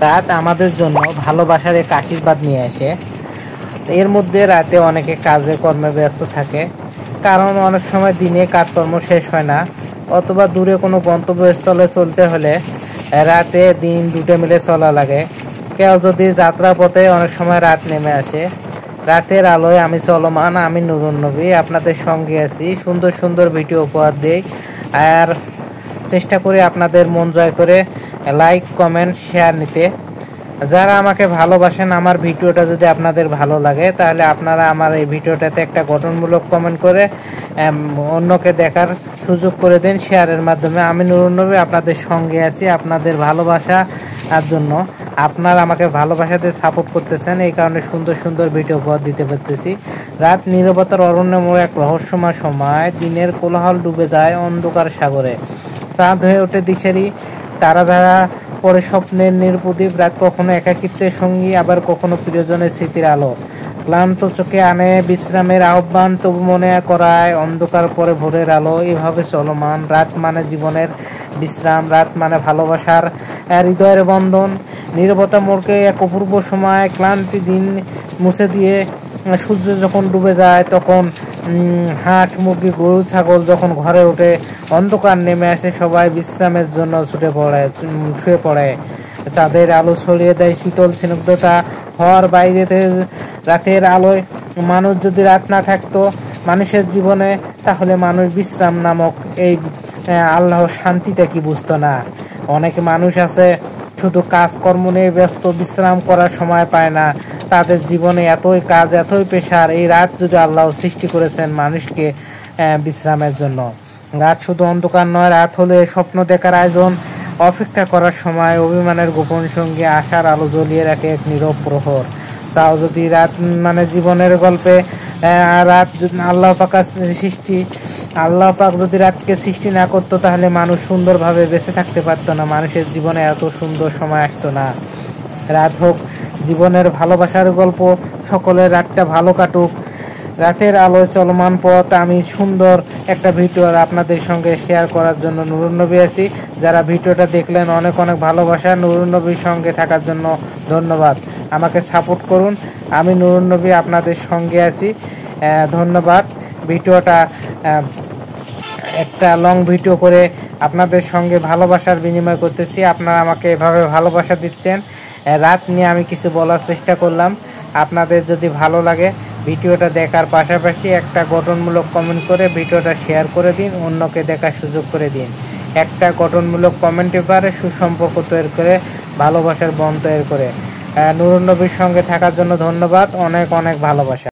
রাত আমাদের জন্য ভালোবাসার এক আশীর্বাদ নিয়ে আসে। এর মধ্যে রাতে অনেকে কাজে কর্মে ব্যস্ত থাকে, কারণ অনেক সময় দিনে কাজকর্ম শেষ হয় না, অথবা দূরে কোনো গন্তব্যস্থলে চলতে হলে রাতে দিন দুটো মিলে চলা লাগে। কেউ যদি যাত্রাপথে অনেক সময় রাত নেমে আসে। রাতের আলোয় আমি চলমান, আমি নুরুন নবী আপনাদের সঙ্গে আছি। সুন্দর সুন্দর ভিডিও উপহার দিই আর চেষ্টা করি আপনাদের মন জয় করে লাইক কমেন্ট শেয়ার নিতে। যারা আমাকে ভালোবাসেন, আমার ভিডিওটা যদি আপনাদের ভালো লাগে তাহলে আপনারা আমার এই ভিডিওটাতে একটা গঠনমূলক কমেন্ট করে অন্যকে দেখার সুযোগ করে দিন শেয়ারের মাধ্যমে। আমি নুরুন নবী আপনাদের সঙ্গে আছি আপনাদের ভালোবাসার জন্য। আপনারা আমাকে ভালোবাসাতে সাপোর্ট করতেছেন, এই কারণে সুন্দর সুন্দর ভিডিও উপহার দিতে পারতেছি। রাত নীরবতার অরণ্যময় এক রহস্যময় সময়, দিনের কোলাহল ডুবে যায় অন্ধকার সাগরে, চাঁদ হয়ে ওঠে দিশেরি, তারা যারা পরে স্বপ্নের নির্প্রদীপ। রাত কখনো একাকিত্বের সঙ্গী, আবার কখনো প্রিয়জনের স্মৃতির আলো। ক্লান্ত চোখে আনে বিশ্রামের আহ্বান, তবু মনে করায় অন্ধকার পরে ভোরের আলো। এভাবে চলমান রাত মানে জীবনের বিশ্রাম, রাত মানে ভালোবাসার হৃদয়ের বন্ধন। নীরবতা মোড়কে এক অপূর্ব সময়, ক্লান্তি দিন মুছে দিয়ে সূর্য যখন ডুবে যায়, তখন হাঁস মুরগি গরু ছাগল যখন ঘরে ওঠে, অন্ধকার নেমে আসে, সবাই বিশ্রামের জন্য শুয়ে পড়ে। চাঁদের আলো ছড়িয়ে দেয় শীতল স্নিগ্ধতা হওয়ার বাইরেতে। রাতের আলোয় মানুষ যদি রাত না থাকতো মানুষের জীবনে, তাহলে মানুষ বিশ্রাম নামক এই আল্লাহর শান্তিটা কি বুঝতো না। অনেক মানুষ আছে শুধু কাজকর্ম নিয়ে ব্যস্ত, বিশ্রাম করার সময় পায় না। তাদের জীবনে এতই কাজ, এতই পেশার। এই রাত যদি আল্লাহ সৃষ্টি করেছেন মানুষকে বিশ্রামের জন্য। রাত শুধু অন্ধকার নয়, রাত হলে স্বপ্ন দেখার আয়োজন, অপেক্ষা করার সময়, অভিমানের গোপন সঙ্গে, আশার আলো জ্বলিয়ে রাখে এক নীরব প্রহর। চাও যদি রাত মানে জীবনের গল্পে রাত আল্লাহ পাক সৃষ্টি, আল্লাহ পাক যদি রাতকে সৃষ্টি না করতো তাহলে মানুষ সুন্দরভাবে বেঁচে থাকতে পারতো না, মানুষের জীবনে এত সুন্দর সময় আসতো না। রাত হোক জীবনের ভালোবাসার গল্প, সকলের রাতটা ভালো কাটুক। রাতের আলোয় চলমান পথ, আমি সুন্দর একটা ভিডিও আপনাদের সঙ্গে শেয়ার করার জন্য নুরুন নবী আছি। যারা ভিডিওটা দেখলেন অনেক অনেক ভালোবাসা। নুরুন নবীর সঙ্গে থাকার জন্য ধন্যবাদ। আমাকে সাপোর্ট করুন, আমি নুরুন নবী আপনাদের সঙ্গে আছি। ধন্যবাদ। ভিডিওটা একটা লং ভিডিও করে আপনাদের সঙ্গে ভালোবাসার বিনিময় করতেছি। আপনারা আমাকে এভাবে ভালোবাসা দিচ্ছেন। রাত নিয়ে আমি কিছু বলার চেষ্টা করলাম। আপনাদের যদি ভালো লাগে ভিডিওটা দেখার পাশাপাশি একটা গঠনমূলক কমেন্ট করে ভিডিওটা শেয়ার করে দিন, অন্যকে দেখার সুযোগ করে দিন। একটা গঠনমূলক কমেন্টের পারে সুসম্পর্ক তৈরি করে, ভালোবাসার বন্ধ তৈরি করে। নুরুন নবীর সঙ্গে থাকার জন্য ধন্যবাদ। অনেক অনেক ভালোবাসা।